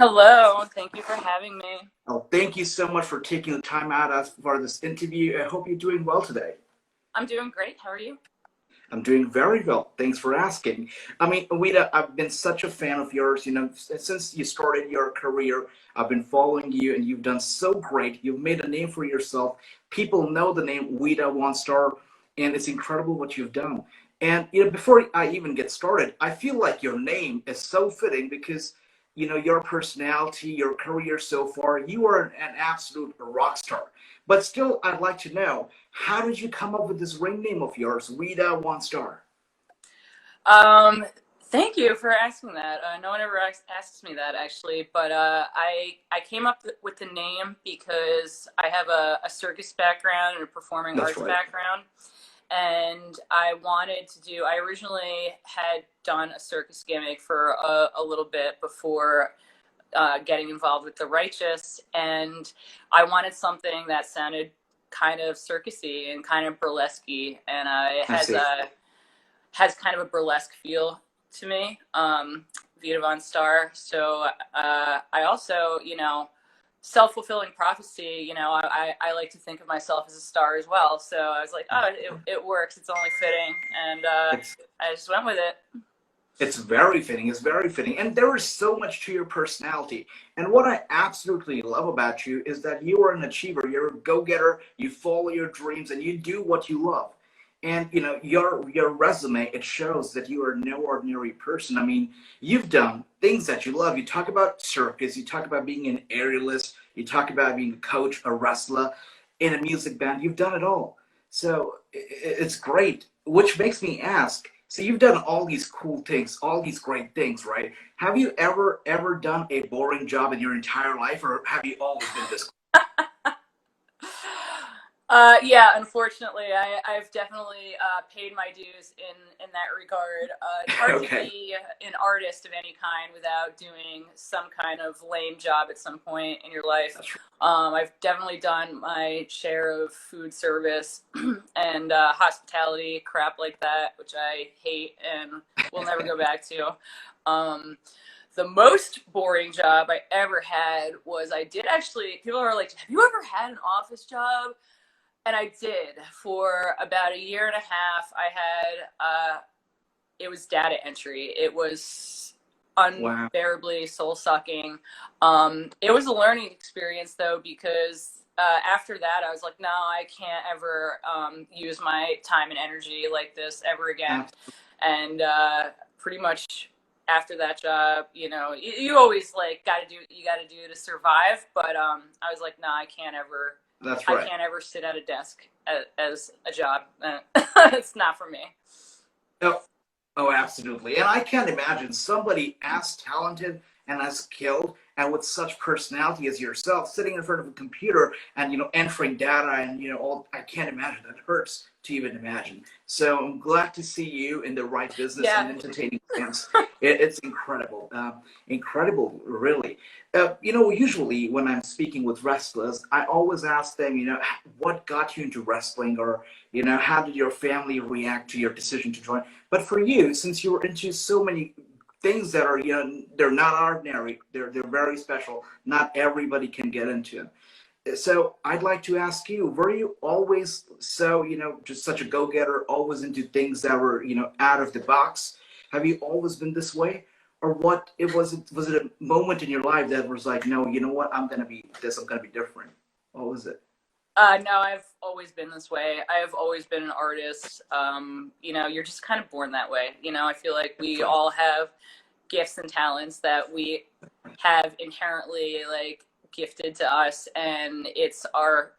Hello, thank you for having me. Oh, thank you so much for taking the time out for this interview. I hope you're doing well today. I'm doing great. How are you? I'm doing very well. Thanks for asking. I mean, Wida, I've been such a fan of yours. Since you started your career, I've been following you, and you've done so great. You've made a name for yourself. People know the name Vita VonStarr, and it's incredible what you've done. And before I even get started, I feel like your name is so fitting because your personality, your career so far. You are an absolute rock star. But still, I'd like to know, how did you come up with this ring name of yours, Vita VonStarr? Um, Thank you for asking that. No one ever asks me that actually, but I came up with the name because I have a circus background and a performing That's arts right. background, and I wanted to do. I originally had done a circus gimmick for a little bit before getting involved with the Righteous, and I wanted something that sounded kind of circusy and kind of burlesque-y, and it I see. has kind of a burlesque feel to me. Vita VonStarr. So I also, self-fulfilling prophecy. I like to think of myself as a star as well. So I was like, oh, it works. It's only fitting, and It's I just went with it. it's very fitting. It's very fitting. And there is so much to your personality. And what I absolutely love about you is that you are an achiever. You're a go-getter. You follow your dreams and you do what you love. And your resume, it shows that you are no ordinary person. I mean, you've done things that you love. You talk about circus, you talk about being an aerialist, you talk about being a coach, a wrestler, in a music band. You've done it all. So it's great. Which makes me ask, so you've done all these cool things, all these great things, right? Have you ever done a boring job in your entire life, or have you always been this? Yeah, unfortunately, I've definitely paid my dues in that regard. It's hard to Okay, be an artist of any kind without doing some kind of lame job at some point in your life. that's I've definitely done my share of food service and hospitality crap like that, which I hate and will never go back to. Um, the most boring job I ever had was I did actually. People are like, "Have you ever had an office job?" And I did for about a year and a half. I had it was data entry. It was wow. unbearably soul sucking. It was a learning experience though, because after that I was like, no, I can't ever use my time and energy like this ever again. And pretty much after that job, you always like got to do what you got to do to survive. But I was like, no, That's I right. can't ever sit at a desk as a job. It's not for me. Oh, oh, absolutely. And I can't imagine somebody as talented and as skilled and with such personality as yourself sitting in front of a computer and entering data and all. I can't imagine. That hurts to even imagine. So I'm glad to see you in the right business and Yeah. entertaining fans. It's incredible, incredible, really. Usually when I'm speaking with wrestlers, I always ask them, what got you into wrestling, or how did your family react to your decision to join? But for you, since you were into so many things that are, they're not ordinary, they're very special. Not everybody can get into. So I'd like to ask you, were you always so, just such a go-getter, always into things that were, out of the box? Have you always been this way? Or what was it a moment in your life that was like, no, you know what, I'm gonna be this, I'm gonna be different? What was it? No, I've always been this way. I have always been an artist. You're just kind of born that way. I feel like That's we right. all have gifts and talents that we have inherently like gifted to us, and it's our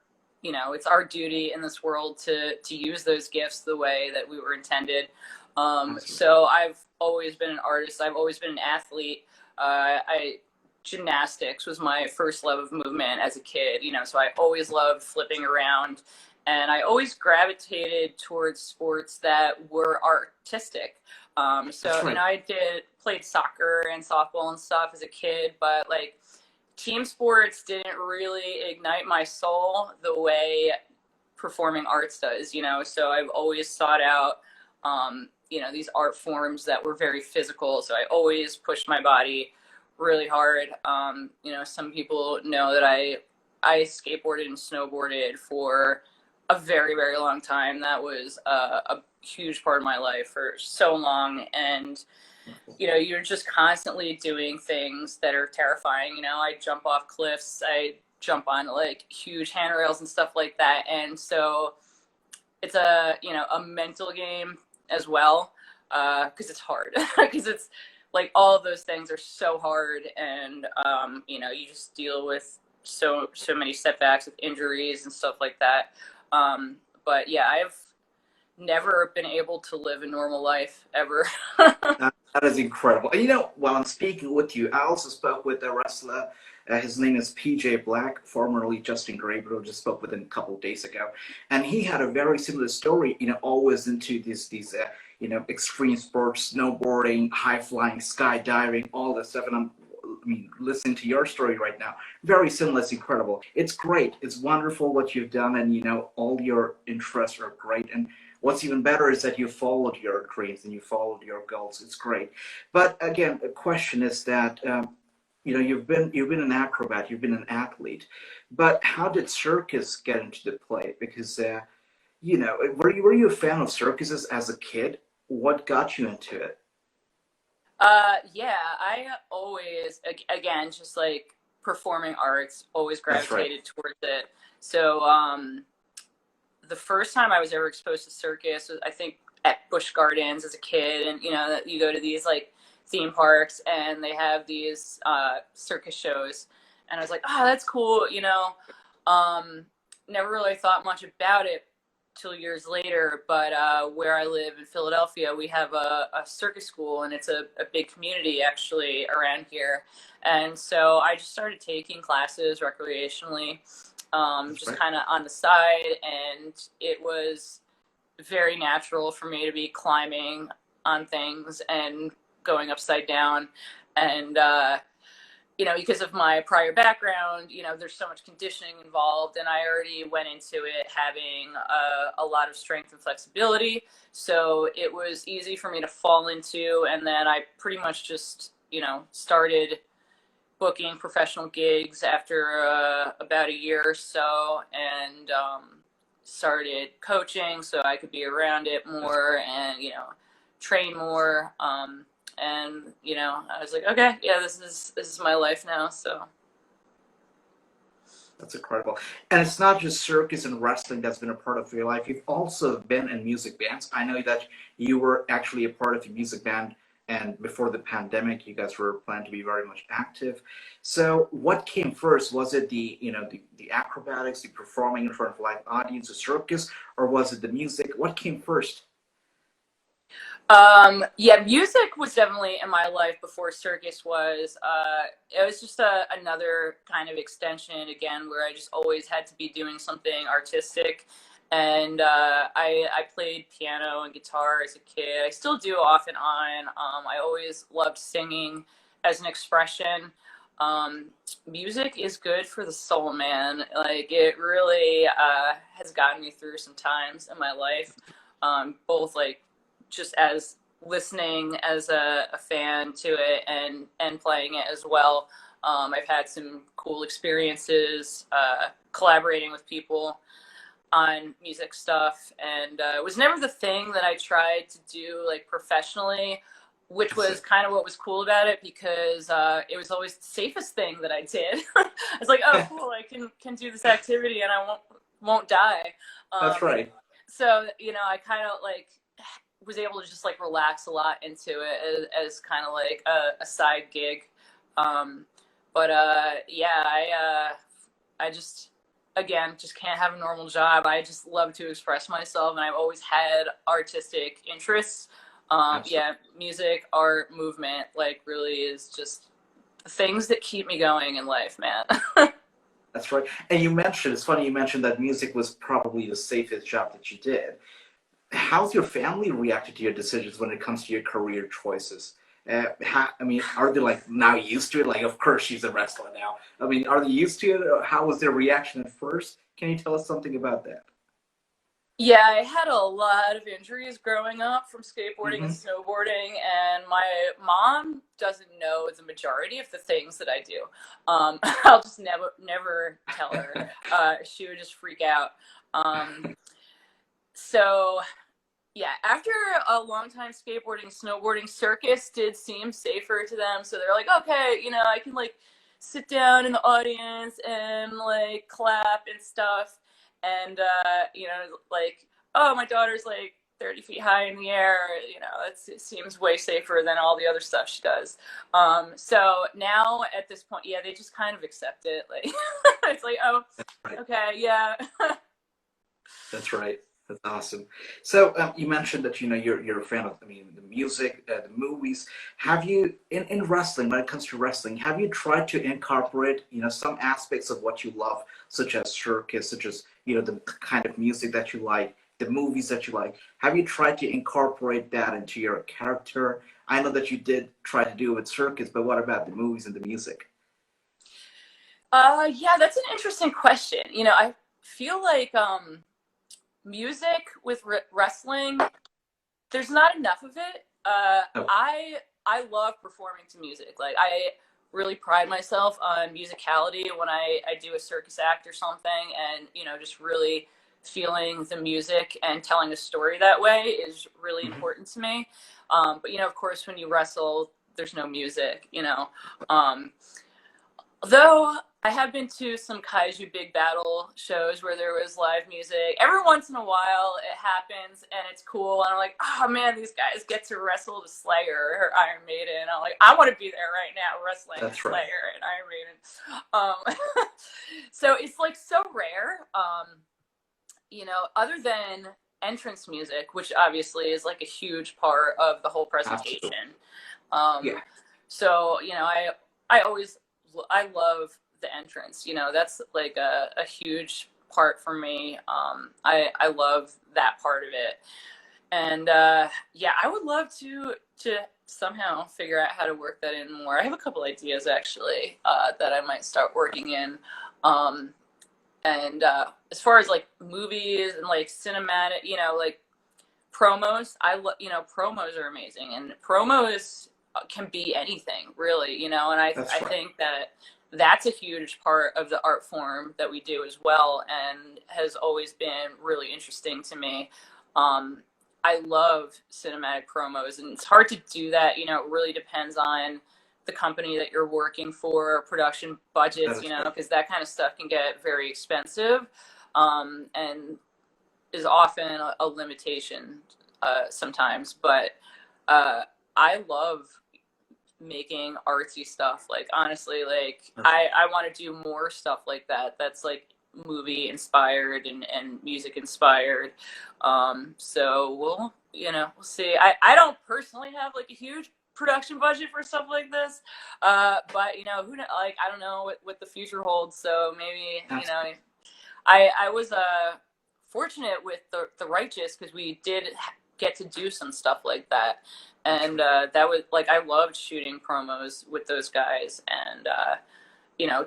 duty in this world to use those gifts the way that we were intended. Absolutely. So I've always been an artist. I've always been an athlete. I Gymnastics was my first love of movement as a kid, so I always loved flipping around, and I always gravitated towards sports that were artistic. That's So right. I played soccer and softball and stuff as a kid, but like team sports didn't really ignite my soul the way performing arts does. So I've always sought out these art forms that were very physical. So I always pushed my body really hard. You know, some people know that I skateboarded and snowboarded for a very, very long time. That was a huge part of my life for so long. And, you know, you're just constantly doing things that are terrifying. You know, I jump off cliffs, I jump on like huge handrails and stuff like that. And so it's a, you know, a mental game as well, because it's hard, because it's like all of those things are so hard. And, you know, you just deal with so many setbacks with injuries and stuff like that. But yeah, I've never been able to live a normal life ever. That is incredible. And you know, while I'm speaking with you, I also spoke with a wrestler. His name is PJ Black, formerly Justin Gabriel. Just spoke with him a couple of days ago, and he had a very similar story. You know, always into these you know, extreme sports, snowboarding, high flying, skydiving, all that stuff. And I mean, listening to your story right now, very similar. It's incredible. It's great. It's wonderful what you've done, and you know, all your interests are great. And what's even better is that you followed your dreams and you followed your goals. It's great. But again, the question is that you know, you've been an acrobat, you've been an athlete, but how did circus get into the play? Because you know, were you a fan of circuses as a kid? What got you into it? Yeah, I always, again, just like performing arts, always That's right. gravitated towards it. So, the first time I was ever exposed to circus was, I think, at Busch Gardens as a kid. And, you know, you go to these like theme parks and they have these circus shows. And I was like, oh, that's cool, you know. Never really thought much about it till years later, but where I live in Philadelphia, we have a circus school, and it's a big community actually around here. And so I just started taking classes recreationally, That's just right. kind of on the side, and it was very natural for me to be climbing on things and going upside down. And you know, because of my prior background, you know, there's so much conditioning involved, and I already went into it having a lot of strength and flexibility. So it was easy for me to fall into. And then I pretty much just, you know, started booking professional gigs after about a year or so, and started coaching so I could be around it more and, you know, train more. And you know, I was like, okay, yeah, this is my life now. So That's incredible. And it's not just circus and wrestling that's been a part of your life. You've also been in music bands. I know that you were actually a part of a music band, and before the pandemic, you guys were planned to be very much active. So, what came first? Was it the, you know, the acrobatics, the performing in front of live audience, the circus, or was it the music? What came first? yeah, music was definitely in my life before circus was. It was just another kind of extension again, where I just always had to be doing something artistic. And I played piano and guitar as a kid. I still do off and on. I always loved singing as an expression. Um, Music is good for the soul, man. Like, it really has gotten me through some times in my life, both like just as listening as a fan to it, and playing it as well. I've had some cool experiences collaborating with people on music stuff, and it was never the thing that I tried to do like professionally, which I see. was kind of what was cool about it, because it was always the safest thing that I did. I was like, oh, cool, I can do this activity and I won't die. That's Um, right. so you know, I kind of like was able to just like relax a lot into it as kind of like a side gig. Um, but yeah, I just, again, just can't have a normal job. I just love to express myself, and I've always had artistic interests. Absolutely. Yeah, music, art, movement, like really is just the things that keep me going in life, man. That's right. And you mentioned, it's funny you mentioned that music was probably the safest job that you did. How's your family reacted to your decisions when it comes to your career choices? I mean, are they like now used to it? Like, of course she's a wrestler now. I mean, are they used to it? Or how was their reaction at first? Can you tell us something about that? Yeah, I had a lot of injuries growing up from skateboarding and Hmm. snowboarding, and my mom doesn't know the majority of the things that I do. I'll just never tell her. She would just freak out. Um, so yeah, after a long time skateboarding, snowboarding, circus did seem safer to them. So they're like, okay, I can like sit down in the audience and like clap and stuff. And, like, oh, my daughter's like 30 feet high in the air. It seems way safer than all the other stuff she does. So now at this point, yeah, they just kind of accept it. Like, it's like, oh, Right. okay, yeah. That's right. That's awesome. So you mentioned that you're a fan of, I mean, the music, the movies. Have you in wrestling, when it comes to wrestling, have you tried to incorporate some aspects of what you love, such as circus, such as the kind of music that you like, the movies that you like? Have you tried to incorporate that into your character? I know that you did try to do it with circus, but what about the movies and the music? Yeah, that's an interesting question. I feel like music with wrestling, there's not enough of it. Oh, I love performing to music. Like I really pride myself on musicality when I do a circus act or something, and just really feeling the music and telling a story that way is really hmm, important to me. But of course, when you wrestle, there's no music. Um, Though I have been to some kaiju big battle shows where there was live music. Every once in a while it happens and it's cool. And I'm like, oh man, these guys get to wrestle the Slayer or Iron Maiden. I'm like, I want to be there right now wrestling that's right. Slayer and Iron Maiden. So it's like so rare. Other than entrance music, which obviously is like a huge part of the whole Absolutely. presentation. Um, Yeah. so I always I love the entrance. That's like a huge part for me. I love that part of it, and yeah, I would love to somehow figure out how to work that in more. I have a couple ideas actually that I might start working in. Um, and as far as like movies and like cinematic, like promos, promos are amazing, and promos can be anything really, and I That's right. think that that's a huge part of the art form that we do as well, and has always been really interesting to me. um, I love cinematic promos, and it's hard to do that. It really depends on the company that you're working for, production That budgets, is right. because that kind of stuff can get very expensive, and is often a limitation sometimes. But uh, I love making artsy stuff. Like honestly, like That's I want to do more stuff like that. That's like movie inspired and music inspired. So we'll see. I don't personally have like a huge production budget for stuff like this, but who know, like I don't know what the future holds. So maybe absolutely. I was fortunate with the Righteous, because we did get to do some stuff like that, That's and right. that was like I loved shooting promos with those guys, and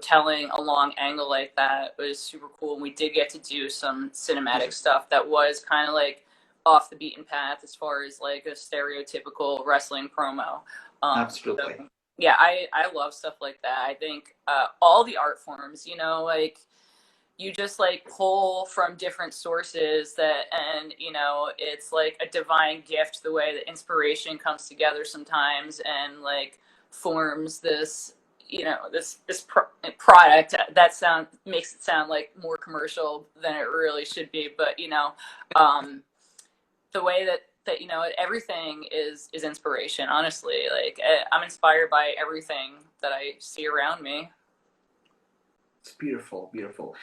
telling a long angle like that was super cool. And we did get to do some cinematic stuff that was kind of like off the beaten path as far as like a stereotypical wrestling promo. So Absolutely. yeah, I love stuff like that. I think all the art forms, like you just like pull from different sources, and it's like a divine gift the way that inspiration comes together sometimes and like forms this product that makes it sound like more commercial than it really should be. But um the way that everything is inspiration, honestly. Like I'm inspired by everything that I see around me. It's beautiful, beautiful.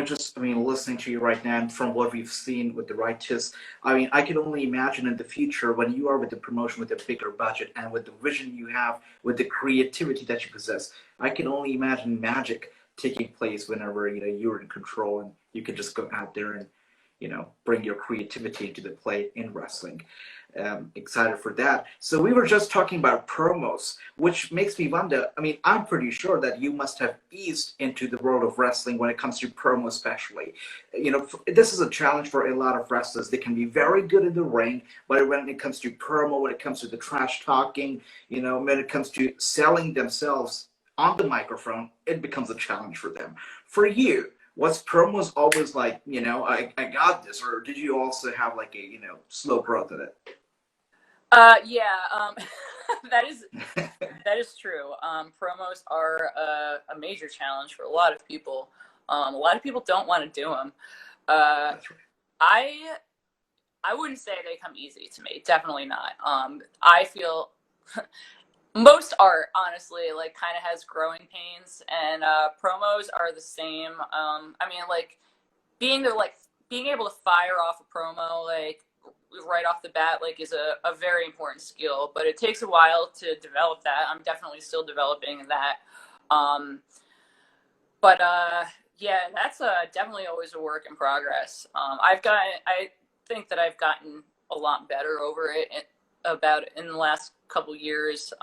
Just, I mean, listening to you right now, and from what we've seen with the Righteous, I mean, I can only imagine in the future when you are with the promotion with a bigger budget and with the vision you have, with the creativity that you possess. I can only imagine magic taking place whenever you're in control and you can just go out there and bring your creativity into the play in wrestling. Excited for that. So we were just talking about promos, which makes me wonder. I mean, I'm pretty sure that you must have eased into the world of wrestling when it comes to promo, especially. This is a challenge for a lot of wrestlers. They can be very good in the ring, but when it comes to promo, when it comes to the trash talking, when it comes to selling themselves on the microphone, it becomes a challenge for them. For you, was promos always like, I got this, or did you also have like a, slow growth in it? Yeah, that is true. Promos are a major challenge for a lot of people. A lot of people don't want to do them. That's right. I wouldn't say they come easy to me. Definitely not. I feel most art, honestly, like kind of has growing pains, and promos are the same. I mean, like being able to fire off a promo like right off the bat like is a very important skill, but it takes a while to develop that. I'm definitely still developing that. But yeah, that's definitely always a work in progress. I think that I've gotten a lot better over it in the last couple years.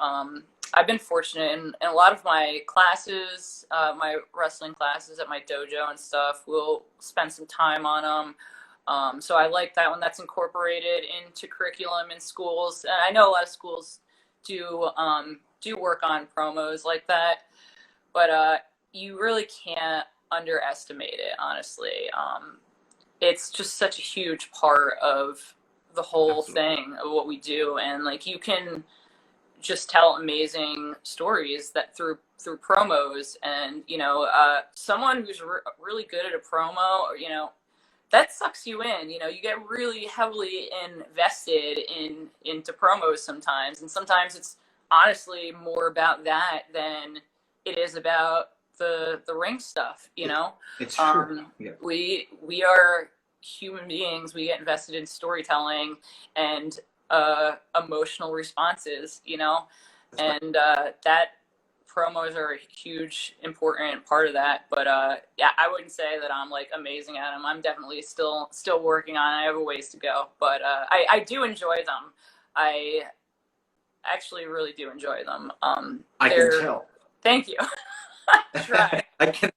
I've been fortunate in a lot of my classes, my wrestling classes at my dojo and stuff. We'll spend some time on them. So I like that when that's incorporated into curriculum in schools. And I know a lot of schools do work on promos like that, but you really can't underestimate it, honestly. It's just such a huge part of the whole Absolutely. thing of what we do, and like you can just tell amazing stories that through promos, and someone who's really good at a promo, that sucks you in. You get really heavily invested into promos sometimes, and sometimes it's honestly more about that than it is about the ring stuff. It's true. Yeah. We are human beings. We get invested in storytelling and emotional responses, That's right. and that promos are a huge important part of that. But yeah, I wouldn't say that I'm like amazing at them. I'm definitely still working on it. I have a ways to go, but I do enjoy them. I actually really do enjoy them. I can They're tell. Thank you. Try. I can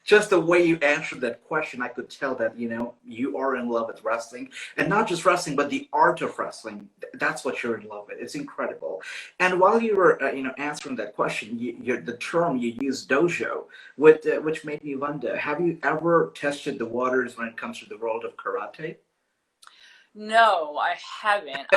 just the way you answered that question, I could tell that you are in love with wrestling, and not just wrestling, but the art of wrestling. That's what you're in love with. It's incredible. And while you were answering that question, the term you used dojo, which made me wonder: have you ever tested the waters when it comes to the world of karate? No, I haven't.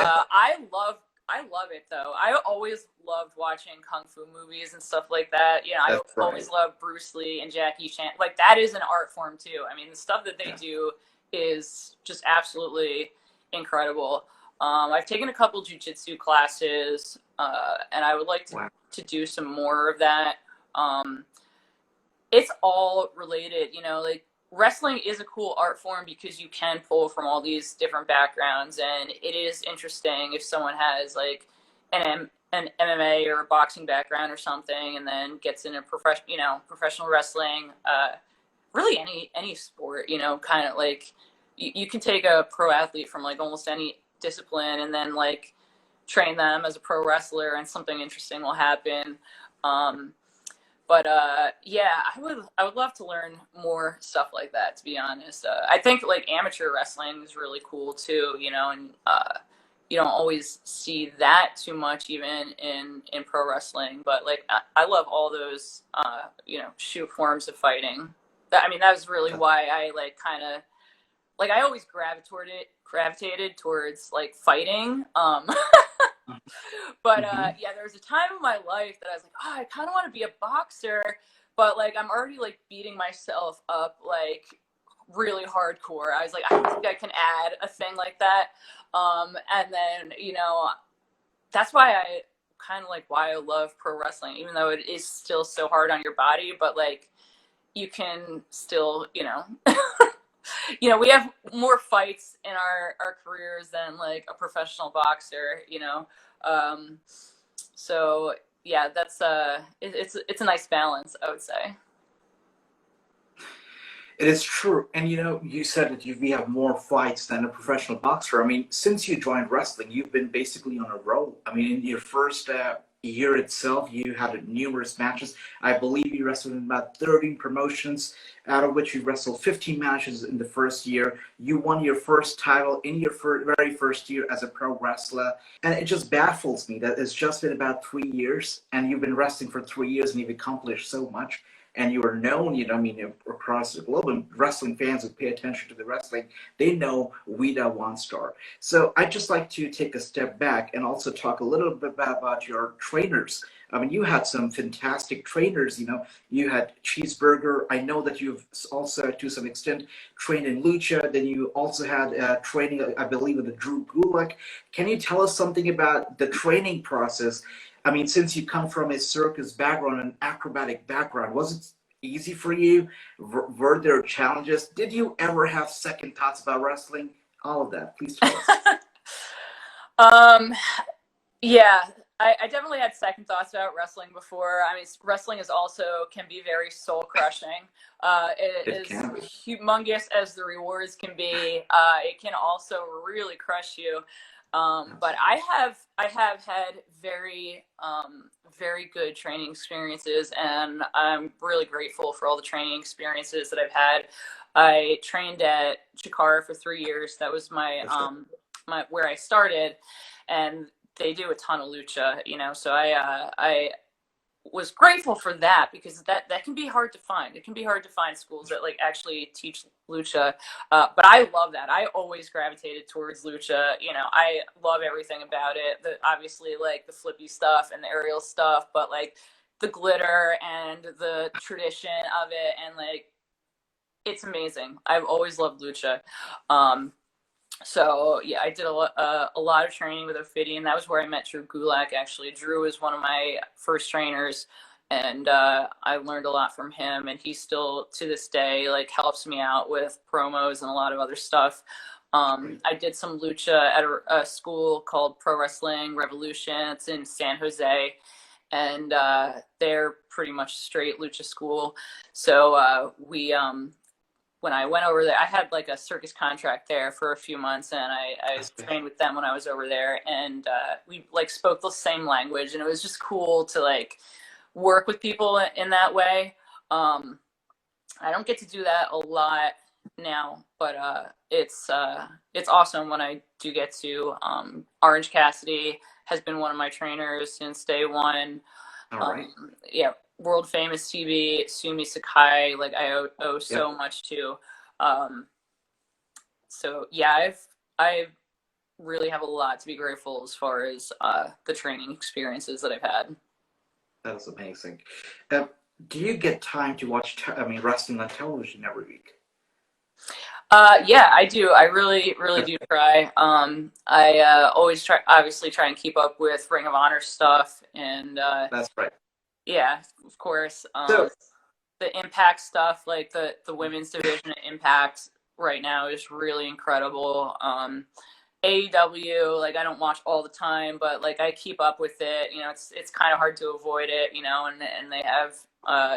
I love it though. I always loved watching kung fu movies and stuff like that. I That's right. always loved Bruce Lee and Jackie Chan. Like that is an art form too. I mean, the stuff that they Yeah. do is just absolutely incredible. I've taken a couple jujitsu classes, and I would like Wow. to do some more of that. Um, it's all related, like wrestling is a cool art form because you can pull from all these different backgrounds, and it is interesting if someone has like an MMA or a boxing background or something and then gets into professional wrestling, really any sport, kind of like you can take a pro athlete from like almost any discipline and then like train them as a pro wrestler and something interesting will happen. But yeah, I would love to learn more stuff like that, to be honest. I think like amateur wrestling is really cool too, and you don't always see that too much even in pro wrestling. But like I love all those shoot forms of fighting. I mean, that was really why I like kind of like I always gravitated towards like fighting. But Hmm. yeah, there was a time in my life that I was like, oh, I kind of want to be a boxer, but like I'm already like beating myself up like really hardcore. I was like, I don't think I can add a thing like that. And then that's why I love pro wrestling, even though it is still so hard on your body. But like you can still we have more fights in our careers than like a professional boxer. Um, so yeah, that's it's a nice balance, I would say. It is true. And you said that we have more fights than a professional boxer. I mean, since you joined wrestling, you've been basically on a roll. I mean, in your first year itself, you had numerous matches. I believe you wrestled in about 13 promotions, out of which you wrestled 15 matches in the first year. You won your first title in your very first year as a pro wrestler. And it just baffles me that it's just been about 3 years, and you've been wrestling for 3 years, and you've accomplished so much, and you are known, I mean, across the globe, and wrestling fans who pay attention to the wrestling, they know Vita VonStarr. So I'd just like to take a step back and also talk a little bit about your trainers. I mean, you had some fantastic trainers, you had Cheeseburger. I know that you've also, to some extent, trained in Lucha. Then you also had training, I believe, with the Drew Gulak. Can you tell us something about the training process? I mean, since you come from a circus background, an acrobatic background, was it easy for you? Were there challenges? Did you ever have second thoughts about wrestling? All of that. Please tell us. Yeah, I definitely had second thoughts about wrestling before. I mean, wrestling is also can be very soul crushing. It is humongous as the rewards can be. It can also really crush you. But I have had very good training experiences, and I'm really grateful for all the training experiences that I've had. I trained at Chikara for 3 years. That was my where I started, and they do a ton of lucha, so I was grateful for that, because that can be hard to find. It can be hard to find schools that like actually teach lucha, but I love that. I always gravitated towards lucha. I love everything about it. Obviously like the flippy stuff and the aerial stuff, but like the glitter and the tradition of it, and like it's amazing. I've always loved lucha. So yeah, I did a lot of training with Ophidian. That was where I met Drew Gulak. Actually, Drew was one of my first trainers, and I learned a lot from him. And he still, to this day, like helps me out with promos and a lot of other stuff. I did some lucha at a school called Pro Wrestling Revolution. It's in San Jose, and they're pretty much straight lucha school. So when I went over there, I had like a circus contract there for a few months, and I trained with them when I was over there, and we like spoke the same language, and it was just cool to like work with people in that way. I don't get to do that a lot now, but it's awesome when I do get to. Orange Cassidy has been one of my trainers since day one. All right. Yeah, world famous TV Sumi Sakai, like I owe so much to. So yeah, I really have a lot to be grateful as far as the training experiences that I've had. That is amazing. Do you get time to watch wrestling on television every week? Yeah, I do. I really do try. I always try and keep up with Ring of Honor stuff, and That's right. yeah, of course. So, the Impact stuff, like the women's division at Impact right now is really incredible. AEW, like I don't watch all the time, but like I keep up with it. It's kind of hard to avoid it, and they have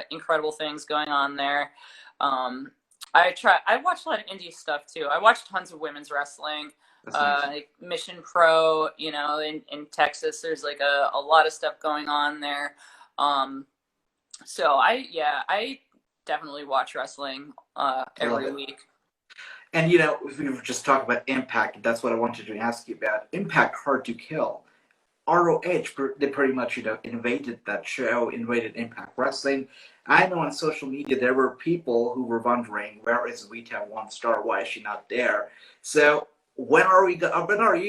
incredible things going on there. I watch a lot of indie stuff too. I watch tons of women's wrestling. Like Mission Pro, in Texas, there's like a lot of stuff going on there. So I definitely watch wrestling every week. And if we were just talking about Impact, that's what I wanted to ask you about. Impact Hard to Kill. ROH, they pretty much invaded that show, invaded Impact Wrestling. I know on social media there were people who were wondering, where is Vita VonStarr? Why is she not there? So when are you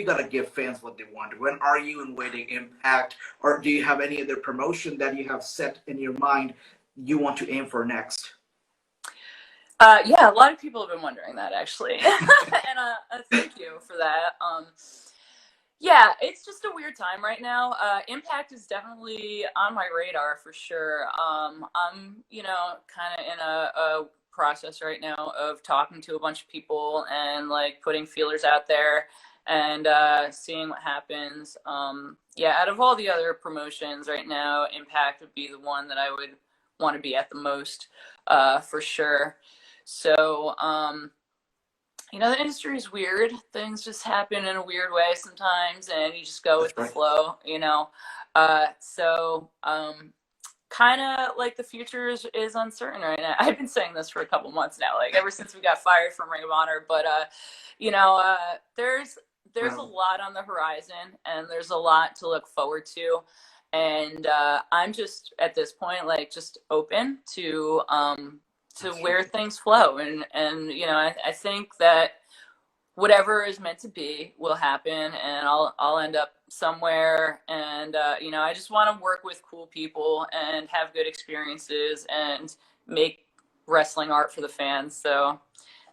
gonna give fans what they want? When are you invading Impact, or do you have any other promotion that you have set in your mind you want to aim for next? Yeah, a lot of people have been wondering that actually, and thank you for that. Yeah, it's just a weird time right now. Impact is definitely on my radar for sure. I'm, kind of in a process right now of talking to a bunch of people and like putting feelers out there and seeing what happens. Yeah, out of all the other promotions right now, Impact would be the one that I would want to be at the most, for sure. So, you know, the industry is weird. Things just happen in a weird way sometimes, and you just go with the flow, you know. So, kind of like the future is uncertain right now. I've been saying this for a couple months now, like ever since we got fired from Ring of Honor. But you know, there's a lot on the horizon, and there's a lot to look forward to. And I'm just at this point like just open to where things flow, and you know, I think that whatever is meant to be will happen, and I'll end up somewhere. And you know, I just want to work with cool people and have good experiences and make wrestling art for the fans. So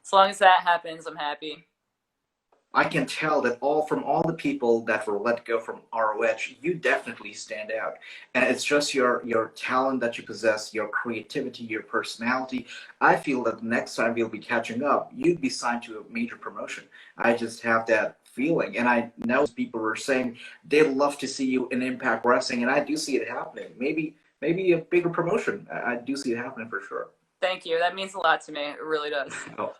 as long as that happens, I'm happy. I can tell that from all the people that were let go from ROH, you definitely stand out. And it's just your talent that you possess, your creativity, your personality. I feel that the next time we'll be catching up, you'd be signed to a major promotion. I just have that feeling. And I know people were saying they'd love to see you in Impact Wrestling, and I do see it happening. Maybe a bigger promotion. I do see it happening for sure. Thank you. That means a lot to me. It really does. Oh.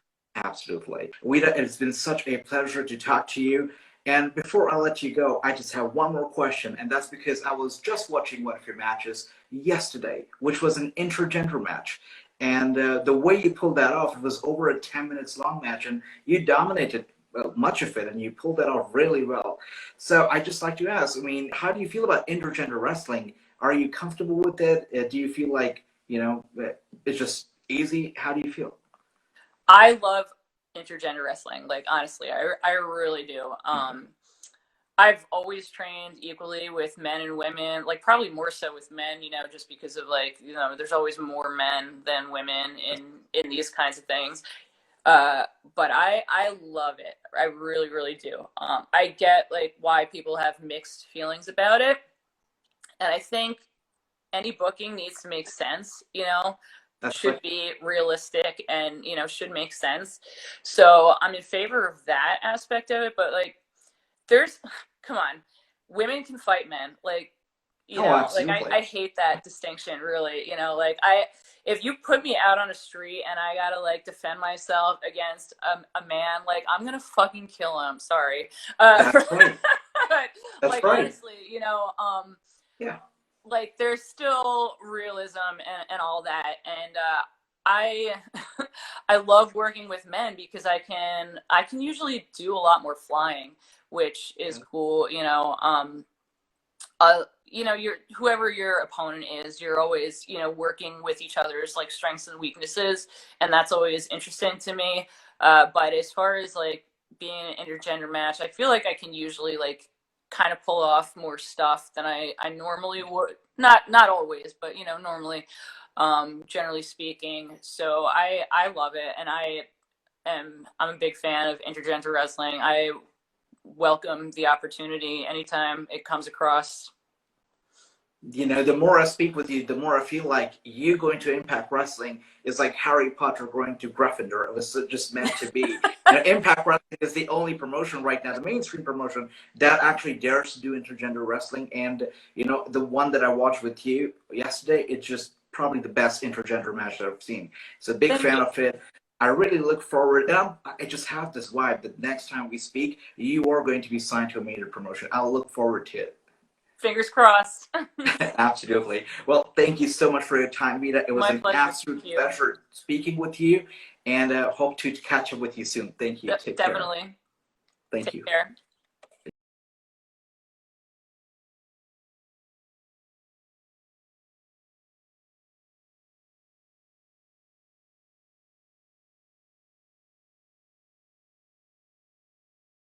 Absolutely. Wita, it's been such a pleasure to talk to you. And before I let you go, I just have one more question, and that's because I was just watching one of your matches yesterday, which was an intergender match. And the way you pulled that off, it was over a 10 minutes long match, and you dominated much of it, and you pulled that off really well. So I'd just like to ask, I mean, how do you feel about intergender wrestling? Are you comfortable with it? Do you feel like, you know, it's just easy? How do you feel? I love intergender wrestling. Like, honestly, I really do. I've always trained equally with men and women, like probably more so with men, you know, just because of like, you know, there's always more men than women in these kinds of things. But I love it. I really, really do. I get like why people have mixed feelings about it. And I think any booking needs to make sense, you know. Should be realistic and, you know, should make sense. So I'm in favor of that aspect of it. But like, come on, women can fight men. Like, you know, like I hate that distinction, really. You know, like if you put me out on a street and I gotta like defend myself against a man, like I'm gonna fucking kill him. Sorry. That's right. But like, honestly, you know, yeah. Like there's still realism and all that, and I I love working with men because I can usually do a lot more flying, which is cool. You know, you know, whoever your opponent is, you're always, you know, working with each other's like strengths and weaknesses, and that's always interesting to me. But as far as like being an intergender match, I feel like I can usually like kind of pull off more stuff than I normally would. Not always, but you know, normally, generally speaking. So I love it, and I'm a big fan of intergender wrestling. I welcome the opportunity anytime it comes across. You know, the more I speak with you, the more I feel like you going to Impact Wrestling is like Harry Potter going to Gryffindor. It was just meant to be. You know, Impact Wrestling is the only promotion right now, the mainstream promotion, that actually dares to do intergender wrestling. And, you know, the one that I watched with you yesterday, it's just probably the best intergender match that I've seen. So big fan of it. I really look forward, and I just have this vibe that next time we speak, you are going to be signed to a major promotion. I'll look forward to it. Fingers crossed. Absolutely. Well, thank you so much for your time, Vita. It was an absolute pleasure speaking with you, and hope to catch up with you soon. Thank you. Take definitely. Care. Thank you. Take care.